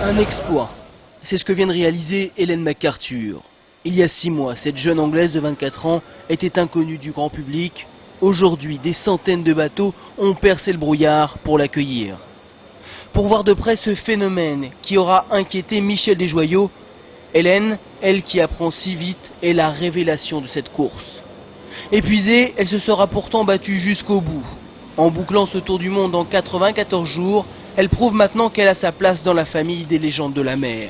Un exploit. C'est ce que vient de réaliser Ellen MacArthur. Il y a 6 mois, cette jeune Anglaise de 24 ans était inconnue du grand public. Aujourd'hui, des centaines de bateaux ont percé le brouillard pour l'accueillir. Pour voir de près ce phénomène qui aura inquiété Michel Desjoyaux, Ellen, elle qui apprend si vite, est la révélation de cette course. Épuisée, elle se sera pourtant battue jusqu'au bout. En bouclant ce tour du monde en 94 jours, elle prouve maintenant qu'elle a sa place dans la famille des légendes de la mer.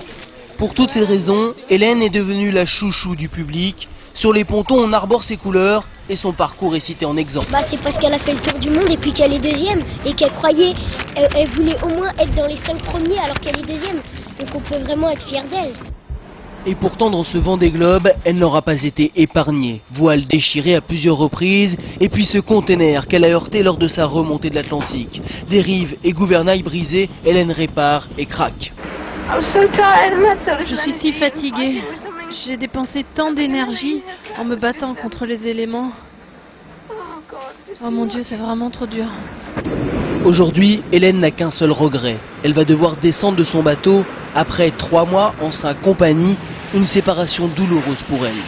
Pour toutes ces raisons, Ellen est devenue la chouchou du public. Sur les pontons, on arbore ses couleurs et son parcours est cité en exemple. C'est parce qu'elle a fait le tour du monde et puis qu'elle est deuxième et qu'elle croyait, elle voulait au moins être dans les 5 premiers alors qu'elle est deuxième. Donc on peut vraiment être fier d'elle. Et pourtant, dans ce Vendée Globe, elle n'aura pas été épargnée. Voile déchirée à plusieurs reprises, et puis ce container qu'elle a heurté lors de sa remontée de l'Atlantique. Dérive et gouvernail brisés, Ellen répare et craque. Je suis si fatiguée. J'ai dépensé tant d'énergie en me battant contre les éléments. Oh mon Dieu, c'est vraiment trop dur. Aujourd'hui, Ellen n'a qu'un seul regret. Elle va devoir descendre de son bateau après 3 mois en sa compagnie, une séparation douloureuse pour elle.